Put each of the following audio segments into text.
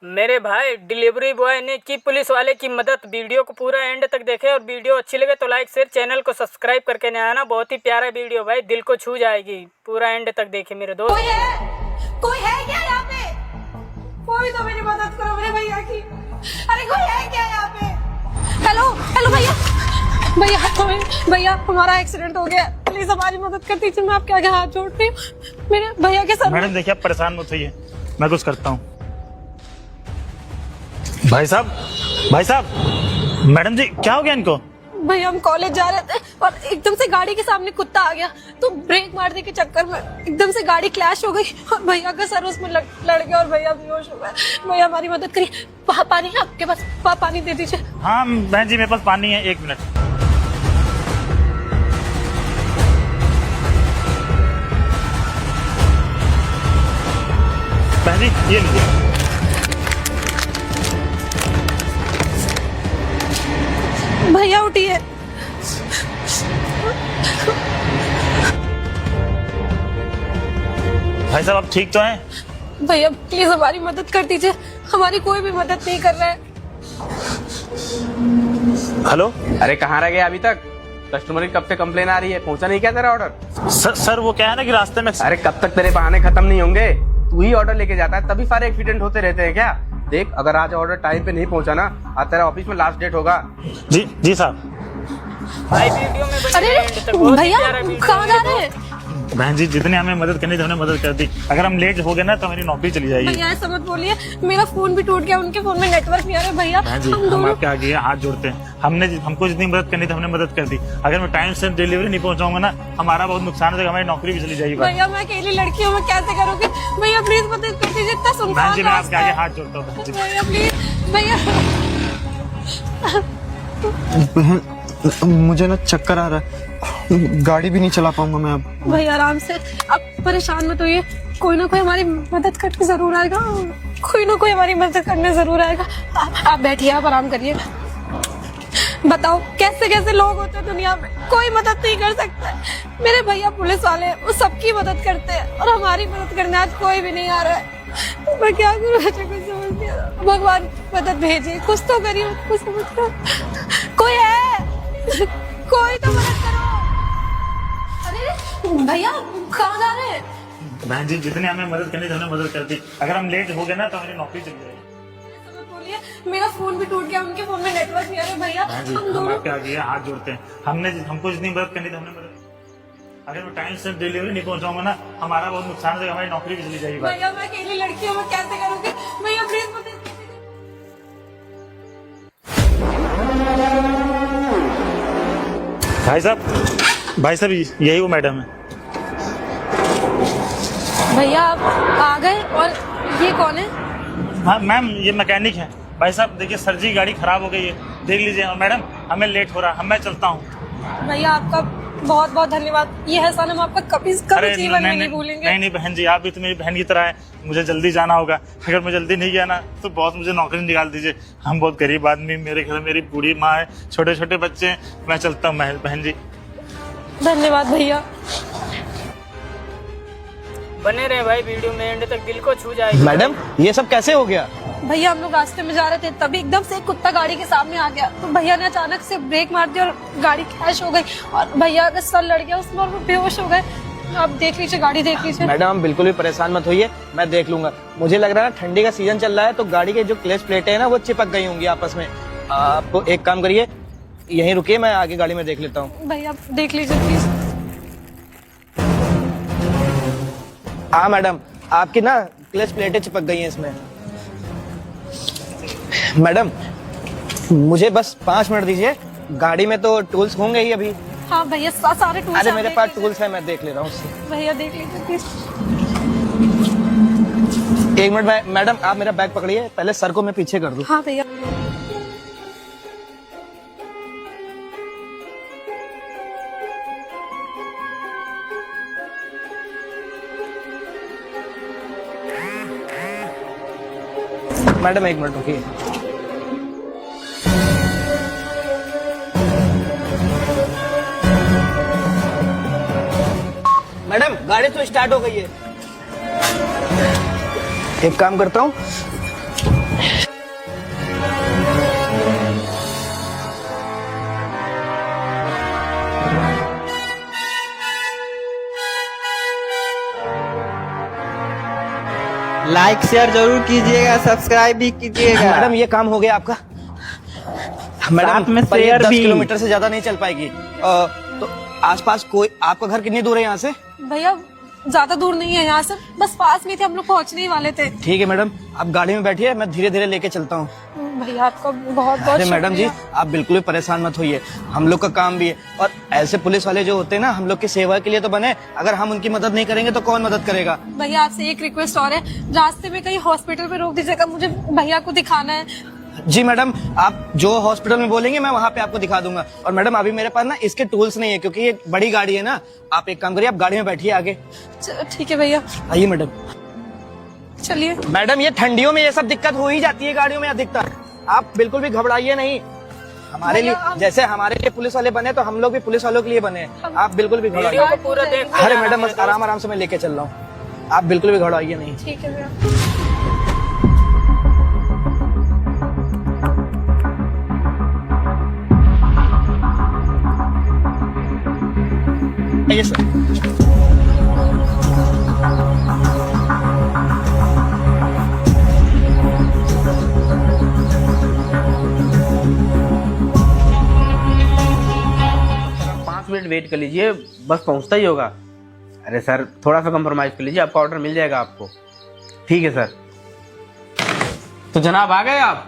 मेरे भाई delivery boy ने की पुलिस वाले की मदद। वीडियो को पूरा एंड तक देखे और वीडियो अच्छी लगे तो लाइक शेयर, चैनल को सब्सक्राइब करके नहीं आना। बहुत ही प्यारा वीडियो भाई, दिल को छू जाएगी। पूरा एंड तक देखे मेरे दोस्त। कोई है क्या यहाँ पे? कोई तो मेरी मदद करो मेरे भैया की। अरे कोई है क्या यहाँ पे? हेलो हेलो भैया, भैया हमारा एक्सीडेंट हो गया, प्लीज हमारी मदद कर दीजिए। मैं आपके आगे हाथ जोड़ती हूँ, मेरे भैया के साथ। मैडम देखिए, आप परेशान मत होइए, मैं कुछ करता हूँ। भाई साहब, मैडम जी क्या हो गया इनको? भैया हम कॉलेज जा रहे थे और एकदम से गाड़ी के सामने कुत्ता आ गया, तो ब्रेक मारने के चक्कर में एकदम से गाड़ी क्लैश हो गई और भैया का सर उसमें लड़ गया और भैया बेहोश हो गए। भैया हमारी मदद करिए। पानी है आपके पास? पानी दे दीजिए। हाँ बहन जी, मेरे पास पानी है, 1 मिनट। बहन जी ये लीजिए। भैया उठिए। भाई साहब आप ठीक तो हैं? भैया प्लीज हमारी मदद कर दीजिए, हमारी कोई भी मदद नहीं कर रहा है। हेलो। अरे कहाँ रह गया अभी तक? कस्टमर की कब से कंप्लेन आ रही है, पहुंचा नहीं क्या तेरा ऑर्डर? सर वो क्या है ना कि रास्ते में। अरे कब तक तेरे बहाने खत्म नहीं होंगे? तू ही ऑर्डर लेके जाता है, तभी सारे एक्सीडेंट होते रहते हैं क्या? देख, अगर आज ऑर्डर टाइम पे नहीं पहुंचा ना, आज तेरा ऑफिस में लास्ट डेट होगा। जी साहब। भाई वीडियो में बने अरे रहे end तक। बहुत ही भैया प्यारा वीडियो कहाँ जा रहे है। हैं? बहन जी जितने हमें मदद करनी थी हमने मदद कर दी। अगर हम लेट हो गए ना तो हमारी नौकरी चली जाएगी। भैया ऐसा मत बोलिए, मेरा फोन भी टूट गया, उनके फोन में नेटवर्क नहीं आ रहा। भैया बहन जी हम आपके आगे हाथ जोड़ते हैं। हमको जितनी मदद करनी थी हमने मदद कर दी। अगर मैं टाइम से डिलीवरी नहीं पहुंचाऊंगा ना, हमारा बहुत नुकसान हो जाएगा, हमारी नौकरी भी चली जाएगी। भैया मैं अकेली लड़की हूँ, मैं कैसे करूँगी? भैया प्लीज मदद कर दीजिए, इतना बहन सुनसान जी मैं आपके आगे रास्ता है। हाथ जोड़ता हूँ। बहन जी भैया प्लीज भैया। बहन मुझे ना चक्कर आ रहा है, गाड़ी भी नहीं चला पाऊंगा मैं अब। भैया आराम से, आप परेशान मत होइए, कोई ना कोई हमारी मदद करने जरूर आएगा, कोई ना कोई हमारी मदद करने जरूर आएगा। आप बैठिए, आप आराम करिए। बताओ कैसे कैसे लोग होते हैं दुनिया में, कोई मदद नहीं कर सकता। मेरे भैया पुलिस वाले हैं, वो सबकी मदद करते हैं और हमारी मदद करने आज कोई भी नहीं आ रहा है। मैं क्या करूँ, मुझे कुछ समझ नहीं आ रहा। भगवान मदद भेजिए, कुछ तो करिए, कुछ समझ करो। कोई है, कोई तो मदद करो। अरे भैया कहाँ जा रहे हैं? बहन जी जितने हमें मदद करनी थी हमने मदद कर दी। अगर हम लेट हो गए ना तो हमारी नौकरी चली जाएगी। बोलिए, मेरा फोन भी टूट गया, उनके फोन में नेटवर्क नहीं आ रहा। भैया बहन जी हम हम दोनों आपके आगे हाथ जोड़ते हैं। हमको जितनी मदद करनी थी हमने मदद। अगर मैं टाइम से डिलीवरी नहीं पहुंचाऊंगा ना, हमारा बहुत नुकसान हो जाएगा, हमारी नौकरी भी चली जाएगी। भैया मैं अकेली लड़की हूँ, मैं कैसे करूँगी? भैया प्लीज मदद कीजिए। भाई साहब यही वो मैडम है। भैया आप आ गए, और ये कौन है? हाँ मैम, ये मैकेनिक है। भाई साहब देखिए, सर जी गाड़ी खराब हो गई है, देख लीजिए। और मैडम हमें लेट हो रहा है, मैं चलता हूँ। भैया आपका बहुत बहुत धन्यवाद, ये एहसान हम आपका कभी जीवन में नहीं भूलेंगे। नहीं बहन जी, आप भी तो मेरी बहन की तरह है। मुझे जल्दी जाना होगा, अगर मैं जल्दी नहीं गया ना तो बॉस मुझे नौकरी निकाल दीजिए। हम बहुत गरीब आदमी, मेरे घर में मेरी बूढ़ी माँ है, छोटे छोटे बच्चे हैं। मैं चलता हूँ बहन जी। धन्यवाद भैया। बने रहे भाई वीडियो में एंड तक, दिल को छू जाएगी। मैडम ये सब कैसे हो गया? भैया हम लोग रास्ते में जा रहे थे, तभी एकदम से एक कुत्ता गाड़ी के सामने आ गया, तो भैया ने अचानक से ब्रेक मार दिया और गाड़ी क्रैश हो गई और भैया का सर लड़ गया उसमें और वो बेहोश हो गए। आप देख लीजिए, गाड़ी देख लीजिए। मैडम बिल्कुल भी परेशान मत होइए, मैं देख लूंगा। मुझे लग रहा है ना ठंडी का सीजन चल रहा है, तो गाड़ी के जो क्लच प्लेटें हैं ना वो चिपक गई होंगी आपस में। आप एक काम करिए, यहीं रुकिए, मैं आगे गाड़ी में देख लेता हूँ। भैया देख लीजिए प्लीज। हाँ मैडम, आपकी ना क्लच प्लेटें चिपक गई हैं इसमें। मैडम मुझे बस 5 मिनट दीजिए, गाड़ी में तो टूल्स होंगे ही अभी। हाँ भैया सारे टूल्स। अरे मेरे पास टूल्स है, मैं देख ले रहा हूँ उससे। भैया देख लीजिए प्लीज। 1 मिनट मैडम, आप मेरा बैग पकड़िए, पहले सर को मैं पीछे कर दूं। हाँ भैया। मैडम 1 मिनट रुकिए। मैडम गाड़ी तो स्टार्ट हो गई है। एक काम करता हूँ, लाइक शेयर जरूर कीजिएगा, सब्सक्राइब भी कीजिएगा। मैडम ये काम हो गया आपका। मैडम साथ में पर ये शेयर 10 भी। किलोमीटर से ज्यादा नहीं चल पाएगी। तो आसपास कोई, आपका घर कितनी दूर है यहाँ से? भैया ज्यादा दूर नहीं है यहाँ से, बस पास में थे, हम लोग पहुँचने ही वाले थे। ठीक है मैडम, आप गाड़ी में बैठिए, मैं धीरे धीरे लेके चलता हूँ। भैया आपका बहुत बहुत अरे मैडम जी, शुक्रिया। आप बिल्कुल भी परेशान मत होइए, हम लोग का काम भी है। और ऐसे पुलिस वाले जो होते हैं ना, हम लोग की सेवा के लिए तो बने, अगर हम उनकी मदद नहीं करेंगे तो कौन मदद करेगा। भैया आपसे एक रिक्वेस्ट और है, रास्ते में कहीं हॉस्पिटल में रोक दीजिएगा, मुझे भैया को दिखाना है। जी मैडम, आप जो हॉस्पिटल में बोलेंगे मैं वहाँ पे आपको दिखा दूंगा। और मैडम अभी मेरे पास ना इसके टूल्स नहीं है, क्योंकि ये बड़ी गाड़ी है ना। आप एक काम करिए, आप गाड़ी में बैठिए आगे। ठीक है भैया, आइए मैडम। चलिए। मैडम ये ठंडियों में ये सब दिक्कत हो ही जाती है गाड़ियों में अधिकतर, आप बिल्कुल भी घबराइए नहीं। हमारे लिए, जैसे हमारे लिए पुलिस वाले बने तो हम लोग भी पुलिस वालों के लिए बने हैं, आप बिल्कुल भी वीडियो घबराइए। को पूरा देख। अरे मैडम बस आराम आराम से मैं लेके चल रहा हूँ, आप बिल्कुल भी घबराइए नहीं। ठीक है भैया। आइए सर। मिनट वेट कर लीजिए, बस पहुंचता ही होगा। अरे सर थोड़ा सा कंप्रोमाइज कर लीजिए, आपका ऑर्डर मिल जाएगा आपको। ठीक है सर। तो जनाब आ गए आप?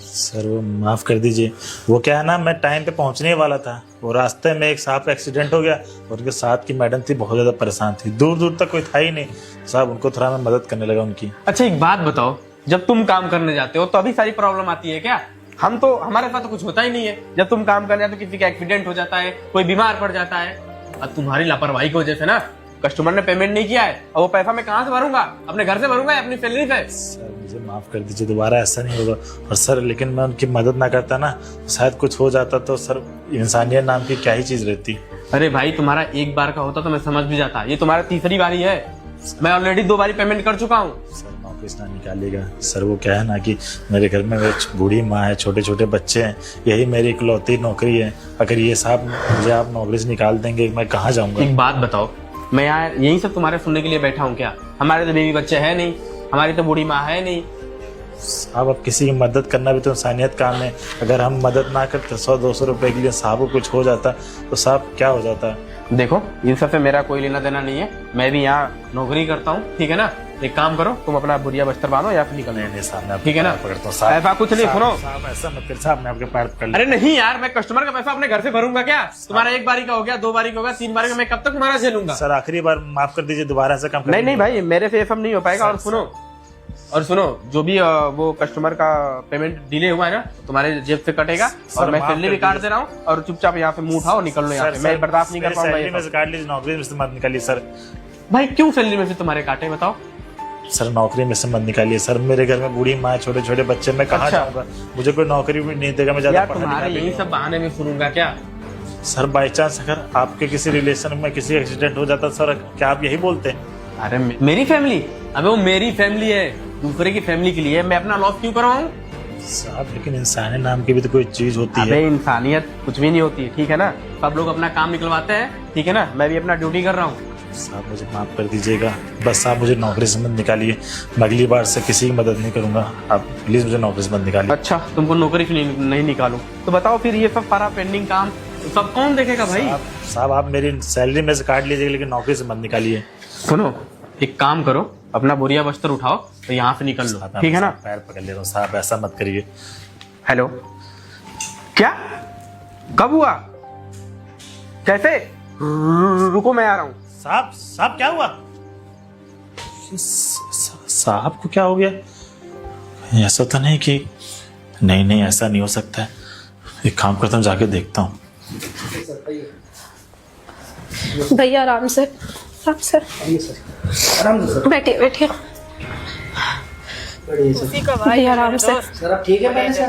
सर वो माफ़ कर दीजिए, वो क्या है ना, मैं टाइम पे पहुंचने वाला था, वो रास्ते में एक साहब का एक्सीडेंट हो गया और उनके साथ की मैडम थी, बहुत ज़्यादा परेशान थी, दूर दूर तक कोई था ही नहीं साहब, उनको थोड़ा मैं मदद करने लगा उनकी। अच्छा एक बात बताओ, जब तुम काम करने जाते हो तो अभी सारी प्रॉब्लम आती है क्या? हम तो, हमारे साथ तो कुछ होता ही नहीं है। जब तुम काम करने जाते हो किसी का एक्सीडेंट हो जाता है, कोई बीमार पड़ जाता है, और तुम्हारी लापरवाही की वजह से ना कस्टमर ने पेमेंट नहीं किया है, और वो पैसा मैं कहाँ से भरूंगा? अपने घर से भरूंगा या अपनी सैलरी से? सर मुझे माफ़ कर दीजिए, दोबारा ऐसा नहीं होगा। और सर लेकिन मैं उनकी मदद ना करता ना, शायद कुछ हो जाता, तो सर इंसानियत नाम की क्या ही चीज़ रहती। अरे भाई तुम्हारा एक बार का होता तो मैं समझ भी जाता, ये तुम्हारा तीसरी बारी है, मैं ऑलरेडी 2 बारी पेमेंट कर चुका हूँ। सर नौकरी से ना निकालिएगा सर, वो क्या है ना कि मेरे घर में मेरी बूढ़ी माँ है, छोटे छोटे बच्चे हैं, यही मेरी इकलौती नौकरी है। अगर ये साहब मुझे आप नौकरी से निकाल देंगे, मैं कहाँ जाऊँगा? एक बात बताओ, मैं यहाँ यही सब तुम्हारे सुनने के लिए बैठा हूँ क्या? हमारे तो बेबी बच्चे है नहीं, हमारी तो बूढ़ी माँ है नहीं। साहब अब किसी की मदद करना भी तो इंसानियत काम है, अगर हम मदद ना करते 100-200 रुपए के लिए साहब को कुछ हो जाता तो साहब क्या हो जाता? देखो इन सब से मेरा कोई लेना देना नहीं है, मैं भी यहाँ नौकरी करता हूँ, ठीक है ना? एक काम करो, तुम अपना बुढ़िया बस्तर बांधो या फिर निकल। नहीं साहब, ठीक है ना? पकड़ता हूँ साहब, ऐसा कुछ नहीं, सुनो साहब ऐसा मत कर साहब, मैं आपके पैर पकड़। अरे नहीं यार, मैं कस्टमर का पैसा अपने घर से भरूंगा क्या? तुम्हारा एक बारी का हो गया, 2 बारी का हो गया, 3 बारी का, मैं कब तक तुम्हारा झेलूंगा? सर आखिरी बार माफ कर दीजिए, दोबारा ऐसा काम नहीं नहीं भाई, मेरे से ये सब नहीं हो पाएगा। और सुनो जो भी वो कस्टमर का पेमेंट डिले हुआ है ना, तुम्हारे जेब से कटेगा, और मैं सैलरी भी काट दे रहा हूँ, और चुपचाप यहाँ से मुंह उठाओ, निकल लो यहाँ से, मैं बर्दाश्त नहीं कर पाऊंगा। सैलरी में से काट लीजिए, नौकरी में से मत निकालिए सर। भाई क्यों सैलरी में से तुम्हारे काटे, बताओ? सर नौकरी में से मत निकालिए सर, मेरे घर में बूढ़ी माँ, छोटे छोटे बच्चे, मैं कहाँ जाऊँगा? मुझे कोई नौकरी भी नहीं देगा, मैं ज्यादा यार तुम्हारे यही सब बहाने में सुनूंगा क्या? सर बाई चांस अगर आपके किसी रिलेशन में किसी एक्सीडेंट हो जाता सर, क्या आप यही बोलते हैं? अरे मेरी फैमिली, अबे वो मेरी फैमिली है, दूसरे की फैमिली के लिए मैं अपना लॉस क्यों करवाऊं? साहब लेकिन इंसानी नाम की भी तो कोई चीज होती अबे है। इंसानियत कुछ भी नहीं होती है, ठीक है ना? सब लोग अपना काम निकलवाते हैं, ठीक है ना? मैं भी अपना ड्यूटी कर रहा हूँ। साहब मुझे माफ कर दीजिएगा, बस आप मुझे नौकरी से मत निकालिए, मैं अगली बार से किसी की मदद नहीं करूंगा, आप प्लीज मुझे नौकरी से मत निकालिए। अच्छा तुमको नौकरी से नहीं निकालूं तो बताओ फिर ये सब सारा पेंडिंग काम सब कौन देखेगा भाई? साहब आप मेरी सैलरी में से काट लीजिएगा, लेकिन नौकरी से मत निकालिए। सुनो एक काम करो, अपना बोरिया बस्तर उठाओ तो यहाँ से निकल लो, ठीक है ना? पैर पकड़ ले रहा हूँ साहब, ऐसा मत करिए। हेलो, क्या कब हुआ, कैसे? रुको मैं आ रहा हूँ। साहब साहब क्या हुआ? साहब को क्या हो गया? ऐसा तो नहीं कि नहीं ऐसा नहीं हो सकता है, एक काम करता हूँ, जाके देखता हूँ। भैया आराम से, आराम से बैठिए बैठिए उसी का भाई भैया है, आराम मेरे से। दोस्त। सर आप ठीक है पहले से?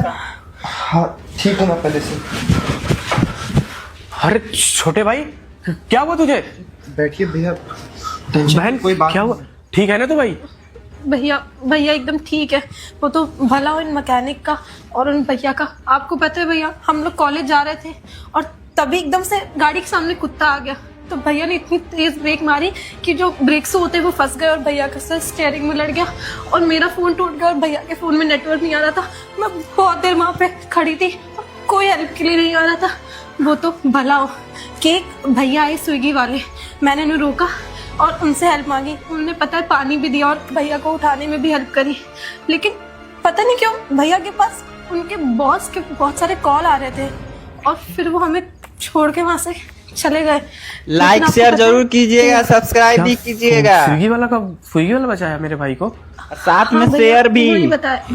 हाँ ठीक हूँ मैं पहले से। अरे छोटे भाई क्या हुआ तुझे? बैठिए भैया, बहन कोई बात क्या हुआ? ठीक है ना? तो भाई भैया भैया एकदम ठीक है, वो तो भला हो इन मैकेनिक का और उन भैया का। आपको पता है भैया, हम लोग कॉलेज जा रहे थे और तभी एकदम से गाड़ी के सामने कुत्ता आ गया, तो भैया ने इतनी तेज ब्रेक मारी कि जो ब्रेक से होते वो फंस गए और भैया का सर स्टीयरिंग में लड़ गया और मेरा फोन टूट गया और भैया के फोन में नेटवर्क नहीं आ रहा था। मैं बहुत देर वहां पे खड़ी थी, कोई हेल्प के लिए नहीं आ रहा था। वो तो भला हो कि एक भैया आए स्विगी वाले, मैंने उन्हें रोका और उनसे हेल्प मांगी। उन्होंने पता है पानी भी दिया और भैया को उठाने में भी हेल्प करी। लेकिन पता नहीं क्यों भैया के पास उनके बॉस के बहुत सारे कॉल आ रहे थे और फिर वो हमें छोड़ के वहां से चले गए। लाइक लेकिन शेयर आपको पता जरूर है- कीजिएगा, सब्सक्राइब भी कीजिएगा, स्विगी वाला बचाया मेरे भाई को। साथ में हाँ भैया, शेयर भी। वही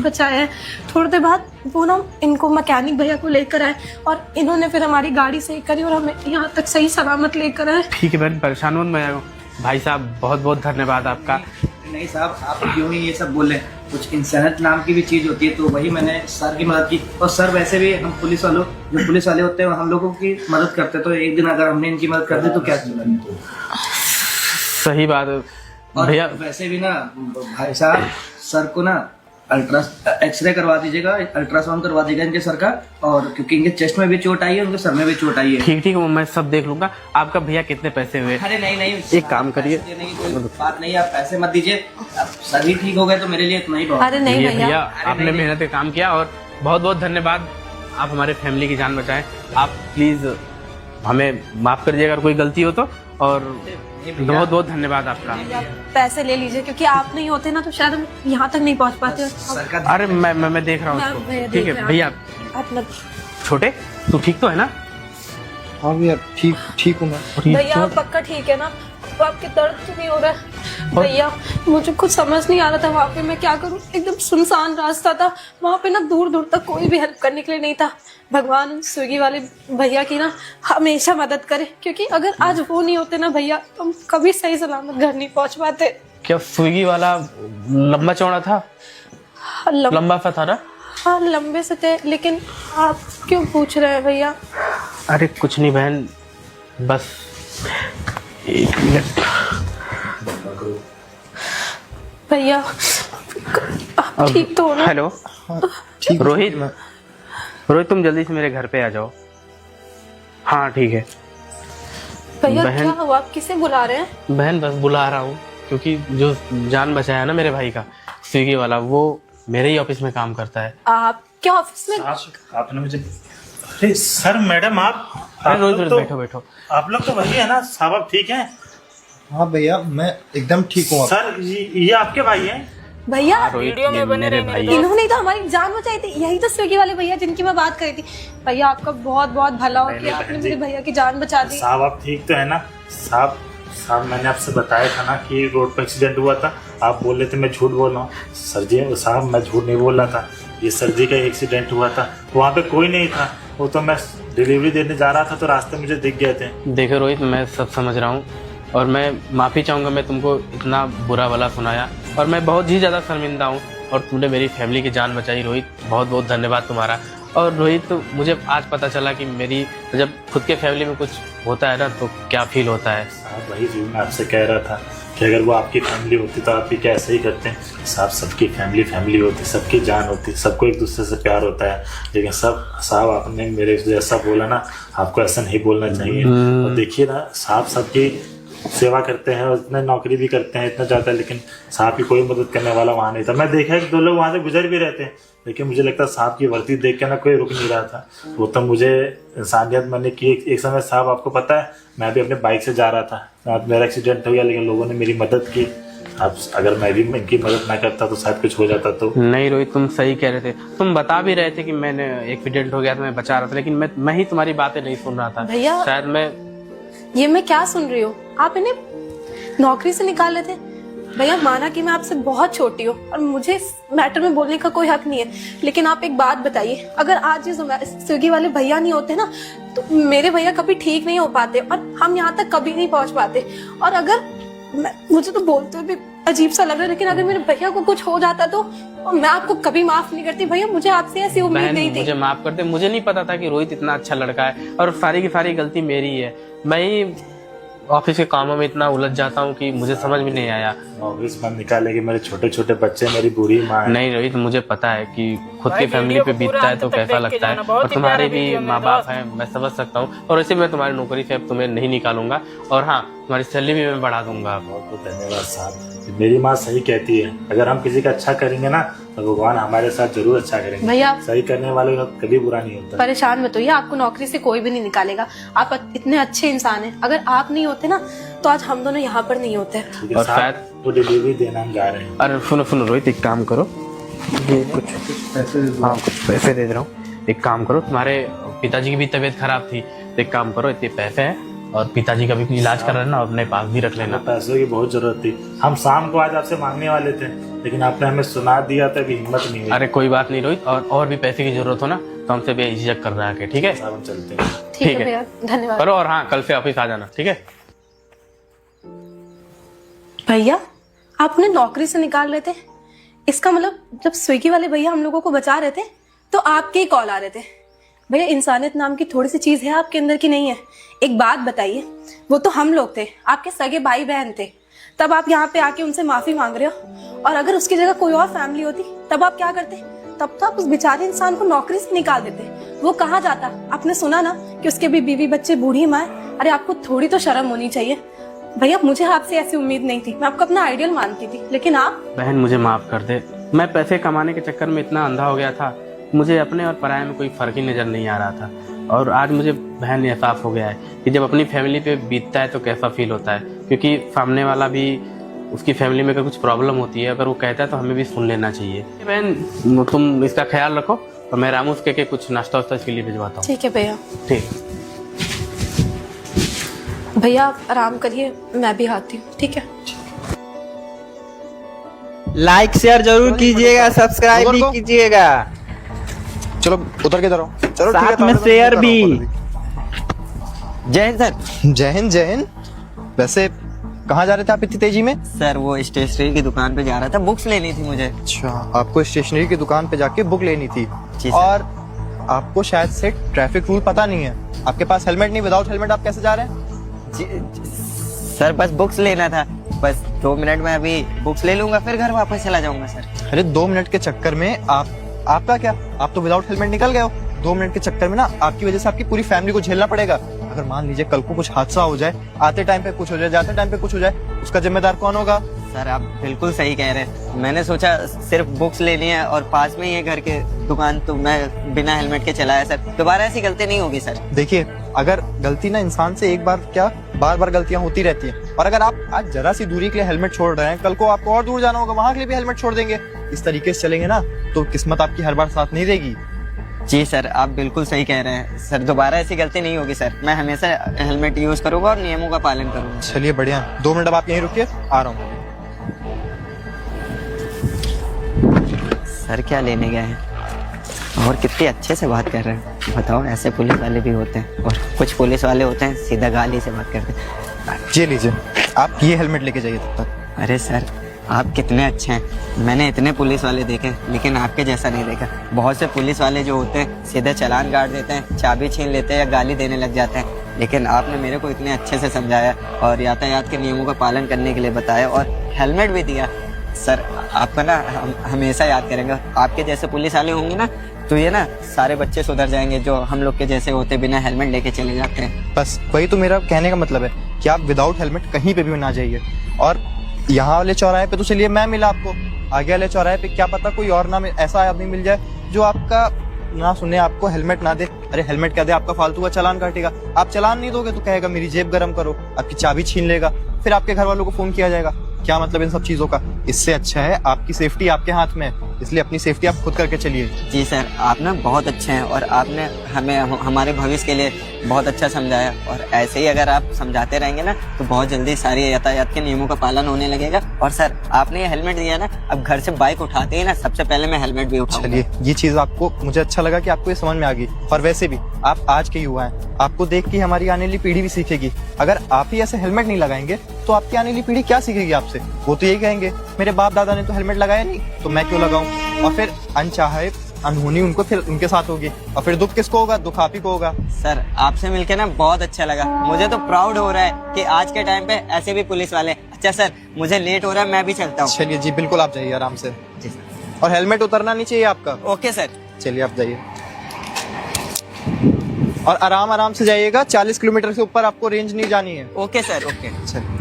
बचाया है। थोड़ी देर बाद वो ना इनको मैकेनिक भैया को लेकर आए और इन्होंने फिर हमारी गाड़ी सही करी और हमें यहाँ तक सही सलामत लेकर आए। ठीक है बहन, परेशान मत मैं भाई साहब, बहुत बहुत धन्यवाद आपका। नहीं साहब, आप क्यों ही ये सब बोले, कुछ इंसानियत नाम की भी चीज होती है, तो वही मैंने सर की मदद की। और सर वैसे भी हम पुलिस वाले होते हैं हम लोगों की मदद करते हैं, तो एक दिन अगर हमने इनकी मदद कर दी तो क्या चलेगा। सही बात है और भैया। वैसे भी ना भाई साहब, सर को ना एक्सरे करवा दीजिएगा, अल्ट्रासाउंड करवा दीजिएगा इनके सर का, और क्योंकि इनके चेस्ट में भी चोट आई है, उनके सर में भी चोट आई है। ठीक ठीक वो मैं सब देख लूंगा। आपका भैया कितने पैसे हुए? अरे नहीं, एक काम करिए, देने की कोई बात नहीं, आप पैसे मत दीजिए, अब सर ही ठीक हो गए तो मेरे लिए इतना ही बहुत। अरे नहीं ये भैया, भैया आपने मेहनत से काम किया और बहुत बहुत धन्यवाद। आप हमारे फैमिली की जान बचाएं। आप प्लीज हमें माफ कर दीजिए अगर कोई गलती हो तो, और बहुत बहुत धन्यवाद आपका। आप पैसे ले लीजिए क्योंकि आप नहीं होते ना तो शायद हम यहाँ तक नहीं पहुँच पाते। सर का अरे मैं देख रहा हूँ मैं- उसको। भैया ठीक देख है रहे हैं। भैया। आप मत छोटे तू ठीक तो है ना? हाँ भैया, ठीक हूँ मैं। भैया आप पक्का ठीक है ना? अब आपके दर्द तो नहीं हो रहा है? भैया मुझे कुछ समझ नहीं आ रहा था वहाँ पे मैं क्या करूँ। एकदम सुनसान रास्ता था वहाँ पे ना, दूर दूर तक कोई भी हेल्प करने के लिए नहीं था। भगवान स्विगी वाले भैया की ना हमेशा मदद करे, क्योंकि अगर आज वो नहीं होते ना भैया तो हम कभी सही सलामत घर नहीं पहुँच पाते। क्या स्विगी वाला लंबा चौड़ा था? लंबा सा था ना? हाँ लंबे से थे, लेकिन आप क्यों पूछ रहे हैं भैया? अरे कुछ नहीं बहन, बस एक मिनट। भैया आप ठीक तो हो ना? हेलो रोहित तुम जल्दी से मेरे घर पे आ जाओ। हाँ ठीक है भैया बहन- क्या हुआ, आप किसे बुला रहे हैं? बहन, बस बुला रहा हूँ क्योंकि जो जान बचाया ना मेरे भाई का स्विगी वाला, वो मेरे ही ऑफिस में काम करता है। आप क्या ऑफिस में? आपने मुझे, अरे सर मैडम आप अरे रोहित लोग तो- बैठो। आप लोग तो वही है ना? साहब आप ठीक हैं? हाँ भैया, मैं एकदम ठीक हूँ। सर ये आपके भाई हैं? भैया वीडियो में बने मेरे रहे मेरे भाई। इन्होंने तो हमारी जान बचाई थी, यही तो स्विगी वाले भैया जिनकी मैं बात करी थी। भैया आपका बहुत बहुत भला हो कि आपने मेरे भैया की जान बचा दी। साहब आप ठीक तो है ना? साहब मैंने आपसे बताया था ना कि रोड पर एक्सीडेंट हुआ था। आप बोल रहे थे मैं झूठ बोल रहा हूँ। सर जी साहब, मैं झूठ नहीं बोल रहा था। ये सर जी का एक्सीडेंट हुआ था, वहाँ पे कोई नहीं था। वो तो मैं डिलीवरी देने जा रहा था तो रास्ते मुझे दिख गए थे। देखो रोहित, मैं सब समझ रहा हूँ और मैं माफ़ी चाहूँगा, मैं तुमको इतना बुरा भला सुनाया और मैं बहुत ही ज़्यादा शर्मिंदा हूँ। और तुमने मेरी फैमिली की जान बचाई रोहित, बहुत बहुत धन्यवाद तुम्हारा। और रोहित मुझे आज पता चला कि मेरी जब खुद के फैमिली में कुछ होता है ना तो क्या फील होता है। साहब वही चीज़ मैं आपसे कह रहा था कि अगर वो आपकी फैमिली होती तो आप भी क्या ऐसे ही करते हैं? साहब सबकी फैमिली होती, सबकी जान होती, सबको एक दूसरे से प्यार होता है। लेकिन साहब आपने मेरे जैसा बोला ना, आपको ऐसा नहीं बोलना चाहिए। और देखिए ना, साहब सबकी सेवा करते हैं और इतना नौकरी भी करते हैं इतना ज़्यादा, लेकिन साहब की कोई मदद करने वाला वहाँ नहीं था। मैं देखा कि 2 लोग वहाँ से गुजर भी रहते हैं, लेकिन मुझे लगता है साहब की वर्दी देख के ना कोई रुक नहीं रहा था। वो तो मुझे इंसानियत मैंने की। एक समय साहब आपको पता है, मैं भी अपने बाइक से जा रहा था, मेरा एक्सीडेंट हो गया, लेकिन लोगों ने मेरी मदद की। अब अगर मैं भी इनकी मदद ना करता तो शायद कुछ हो जाता। तो नहीं रोहित, तुम सही कह रहे थे। तुम बता भी रहे थे कि मैंने एक्सीडेंट हो गया था, मैं बचा रहा था, लेकिन मैं ही तुम्हारी बातें नहीं सुन रहा था। भैया शायद मैं ये मैं क्या सुन रही हूँ, आप इन्हें नौकरी से निकाल लेते। भैया माना कि मैं आपसे बहुत छोटी हूँ और मुझे इस मैटर में बोलने का कोई हक नहीं है, लेकिन आप एक बात बताइए, अगर आज ये स्विगी वाले भैया नहीं होते ना तो मेरे भैया कभी ठीक नहीं हो पाते और हम यहाँ तक कभी नहीं पहुँच पाते। और अगर मुझे तो बोलते हुए भी अजीब सा लग रहा है, लेकिन अगर मेरे भैया को कुछ हो जाता तो मैं आपको कभी माफ नहीं करती। भैया मुझे आपसे ऐसी उम्मीद बहन, नहीं थी। मुझे माफ कर दे, मुझे नहीं पता था कि रोहित इतना अच्छा लड़का है और सारी की सारी गलती मेरी है। मैं ही ऑफिस के कामों में इतना उलझ जाता हूँ कि मुझे समझ में नहीं आया। ऑफिस में निकालेगी, मेरे छोटे छोटे बच्चे, मेरी बूढ़ी माँ है। नहीं रोहित, मुझे पता है कि खुद भाई की फैमिली वीडियो पे को बीतता पूरा है तो अंत तक कैसा देख के लगता है, जाना, बहुत और ही तुम्हारे प्यारा भी वीडियो माँ मेरे बाप दोस्त। हैं, मैं समझ सकता हूँ। और वैसे मैं तुम्हारी नौकरी से अब तुम्हें नहीं निकालूंगा, और हाँ तुम्हारी सैलरी भी मैं बढ़ा दूंगा। बहुत बहुत धन्यवाद साहब। मेरी माँ सही कहती है, अगर हम किसी का अच्छा करेंगे ना तो भगवान हमारे साथ जरूर अच्छा करेंगे। भैया सही करने वाले का कभी बुरा नहीं होता। परेशान मत होइए, आपको नौकरी से कोई भी नहीं निकालेगा। आप इतने अच्छे इंसान हैं, अगर आप नहीं होते ना तो आज हम दोनों यहाँ पर नहीं होते। ठीक है और साहब, शायद- तो डिलीवरी देना हम जा रहे हैं। अरे सुनो रोहित, एक काम करो, ये कुछ पैसे दे रहा हूँ। एक काम करो, तुम्हारे पिताजी की भी तबीयत खराब थी, तो एक काम करो, इतने पैसे हैं और पिताजी का भी कुछ इलाज कर लेना, अपने पास भी रख लेना। पैसों की बहुत जरूरत थी, हम शाम को आज आपसे मांगने वाले थे, लेकिन आपने हमें सुना दिया तो अभी हिम्मत नहीं हुई। अरे कोई बात नहीं रोहित, और भी पैसे की जरूरत हो ना तो हमसे बेझिझक कर रहा है, ठीक है? साहब हम चलते हैं। ठीक है भैया, धन्यवाद। करो, और हाँ कल से ऑफिस आ जाना, ठीक है? भैया आप उन्हें नौकरी से निकाल रहे थे, इसका मतलब जब स्विगी वाले भैया हम लोगों को बचा रहे थे तो आपके ही कॉल आ रहे थे। भैया इंसानियत नाम की थोड़ी सी चीज है आपके अंदर की नहीं है? एक बात बताइए, वो तो हम लोग थे, आपके सगे भाई बहन थे, तब आप यहाँ पे आके उनसे माफी मांग रहे हो। और अगर उसकी जगह कोई और फैमिली होती तब आप क्या करते? तब तो आप उस बेचारे इंसान को नौकरी से निकाल देते। वो कहाँ जाता? आपने सुना ना कि उसके भी बीवी बच्चे, बूढ़ी माँ है। अरे आपको थोड़ी तो शर्म होनी चाहिए। भैया मुझे आपसे ऐसी उम्मीद नहीं थी, मैं आपको अपना आइडियल मानती थी, लेकिन आप। बहन मुझे माफ कर दे, मैं पैसे कमाने के चक्कर में इतना अंधा हो गया था, मुझे अपने और पराये में कोई फर्क ही नजर नहीं आ रहा था। और आज मुझे बहन एहसास हो गया है कि जब अपनी फैमिली पे बीतता है तो कैसा फील होता है, क्योंकि सामने वाला भी, उसकी फैमिली में अगर कुछ प्रॉब्लम होती है, अगर वो कहता है तो हमें भी सुन लेना चाहिए। बहन तुम इसका ख्याल रखो, और मैं रामू के कुछ नाश्ता वास्ता इसके लिए भिजवाता हूँ। ठीक है भैया। ठीक। भैया आप आराम करिए, मैं भी आती हूँ। ठीक है। लाइक शेयर जरूर कीजिएगा, सब्सक्राइब भी कीजिएगा, चलो उतर के रहो। चलो ठीक है, साथ में तो शेयर करो, भी। करो जय हिंद सर। जय हिंद जय हिंद। वैसे कहाँ जा रहे थे आप इतनी तेजी में? सर वो स्टेशनरी की दुकान पे जा रहा था, बुक्स लेनी थी मुझे। अच्छा, आपको स्टेशनरी की दुकान पे जाके बुक लेनी थी। जी सर। और आपको शायद से ट्रैफिक रूल पता नहीं है, आपके पास हेलमेट नहीं, विदाउट हेलमेट आप कैसे जा रहे हैं? सर बस बुक्स लेना था, बस 2 मिनट में अभी बुक्स ले लूंगा, फिर घर वापस चला जाऊंगा सर। अरे 2 मिनट के चक्कर में आपका क्या, आप तो विदाउट हेलमेट निकल गए हो। 2 मिनट के चक्कर में ना आपकी वजह से आपकी पूरी फैमिली को झेलना पड़ेगा। अगर मान लीजिए कल को कुछ हादसा हो जाए, आते टाइम पे कुछ हो जाए, जाते टाइम पे कुछ हो जाए, उसका जिम्मेदार कौन होगा? सर आप बिल्कुल सही कह रहे हैं, मैंने सोचा सिर्फ बुक्स लेनी है और पास में ही है घर के दुकान, तो मैं बिना हेलमेट के चलाया सर। दोबारा ऐसी गलती नहीं होगी सर। देखिए, अगर गलती ना इंसान से एक बार क्या बार बार गलतियां होती रहती हैं, और अगर आप आज जरा सी दूरी के लिए हेलमेट छोड़ रहे हैं, कल को आपको और दूर जाना होगा, वहां के लिए भी हेलमेट छोड़ देंगे। इस तरीके से चलेंगे ना तो किस्मत आपकी हर बार साथ नहीं देगी। जी सर आप बिल्कुल सही कह रहे हैं सर, दोबारा ऐसी गलती नहीं होगी सर, मैं हमेशा हेलमेट यूज करूंगा और नियमों का पालन करूंगा। चलिए बढ़िया, 2 मिनट अब आप यहीं रुकिए, आ रहा हूँ। सर क्या लेने गए हैं और कितने अच्छे से बात कर रहे हैं, बताओ। ऐसे पुलिस वाले भी होते हैं, और कुछ पुलिस वाले होते हैं सीधा गाली से बात करते हैं। ये लीजिए, आप ये हेलमेट लेके जाइए तब तक। अरे सर आप कितने अच्छे हैं, मैंने इतने पुलिस वाले देखे लेकिन आपके जैसा नहीं देखा। बहुत से पुलिस वाले जो होते हैं सीधे चालान काट देते हैं, चाबी छीन लेते हैं या गाली देने लग जाते हैं, लेकिन आपने मेरे को इतने अच्छे से समझाया और यातायात के नियमों का पालन करने के लिए बताया और हेलमेट भी दिया। सर आपका ना हम हमेशा याद करेंगे। आपके जैसे पुलिस वाले होंगे ना तो ये ना सारे बच्चे सुधर जाएंगे जो हम लोग के जैसे होते बिना हेलमेट लेके चले जाते हैं। बस वही तो मेरा कहने का मतलब है कि आप विदाउट हेलमेट कहीं पे भी ना जाइए। और यहाँ वाले चौराहे पे तो चलिए मैं मिला आपको, आगे वाले चौराहे पे क्या पता कोई और ना ऐसा आदमी मिल जाए जो आपका ना सुने, आपको हेलमेट ना दे। अरे हेलमेट क्या दे, आपका फालतू का चालान काटेगा। आप चालान नहीं दोगे तो कहेगा मेरी जेब गर्म करो, आपकी चाबी छीन लेगा, फिर आपके घर वालों को फोन किया जाएगा। क्या मतलब इन सब चीजों का? इससे अच्छा है आपकी सेफ्टी आपके हाथ में है, इसलिए अपनी सेफ्टी आप खुद करके चलिए। जी सर आप ना बहुत अच्छे हैं और आपने हमें हमारे भविष्य के लिए बहुत अच्छा समझाया, और ऐसे ही अगर आप समझाते रहेंगे ना तो बहुत जल्दी सारे यातायात के नियमों का पालन होने लगेगा। और सर आपने ये हेलमेट दिया ना, अब घर से बाइक उठाते ही ना सबसे पहले मैं हेलमेट भी उठाऊंगा। चलिए ये चीज आपको, मुझे अच्छा लगा कि आपको ये समझ में आ गई। और वैसे भी आप आज के युवा हैं, आपको देख के हमारी आने वाली पीढ़ी भी सीखेगी। अगर आप ही ऐसे हेलमेट नहीं लगाएंगे तो आपकी आने वाली पीढ़ी क्या सीखेगी आपसे? वो तो यही कहेंगे मेरे बाप दादा ने तो हेलमेट लगाया नहीं तो मैं क्यों लगाऊं। और फिर अनहोनी उनको फिर उनके साथ होगी, और फिर दुख किसको होगा? दुख आप ही को होगा। सर आपसे मिलके ना बहुत अच्छा लगा, मुझे तो प्राउड हो रहा है कि आज के टाइम पे ऐसे भी पुलिस वाले। अच्छा सर मुझे लेट हो रहा है, मैं भी चलता हूँ। चलिए जी, बिल्कुल आप जाइए आराम से। जी सर। और हेलमेट उतरना नहीं चाहिए आपका। Okay sir. चलिए आप जाइए, और आराम आराम से जाइएगा, 40 किलोमीटर से ऊपर आपको रेंज नहीं जानी है। Okay sir okay. चलिए,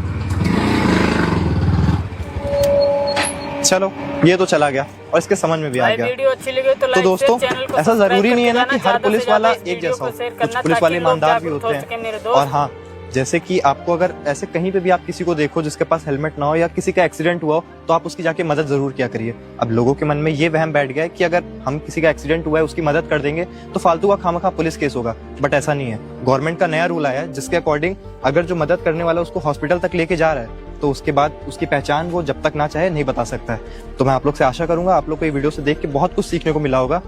चलो ये तो चला गया और इसके समझ में भी आ भाई गया। वीडियो अच्छी लगे तो तो लाइक दोस्तों शेयर, चैनल को ऐसा सब्सक्राइब जरूरी नहीं है ना करके कि जाना, हर ज़्यादा पुलिस से वाला ज़्यादा इस एक वीडियो जैसा को हो, शेयर कुछ करना पुलिस ताकि वाले लोग ईमानदार भी जागरूक होते हो सके मेरे हैं। दोस्त। और हाँ, जैसे कि आपको अगर ऐसे कहीं पे भी आप किसी को देखो जिसके पास हेलमेट ना हो या किसी का एक्सीडेंट हुआ हो, तो आप उसकी जाके मदद जरूर किया करिए। अब लोगों के मन में ये वहम बैठ गया है कि अगर हम किसी का एक्सीडेंट हुआ है उसकी मदद कर देंगे तो फालतू का खामखा पुलिस केस होगा, बट ऐसा नहीं है। गवर्नमेंट का नया रूल आया है जिसके अकॉर्डिंग अगर जो मदद करने वाला उसको हॉस्पिटल तक लेके जा रहा है तो उसके बाद उसकी पहचान वो जब तक ना चाहे नहीं बता सकता है। तो मैं आप लोग से आशा करूंगा आप लोग को ये वीडियो से देख के बहुत कुछ सीखने को मिला होगा।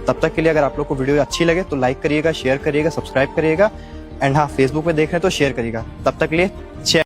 तब तक के लिए अगर आप लोग को वीडियो अच्छी लगे तो लाइक करिएगा, शेयर करिएगा, सब्सक्राइब करिएगा, एंड हाँ फेसबुक पे देख रहे हैं तो शेयर करिएगा। तब तक के लिए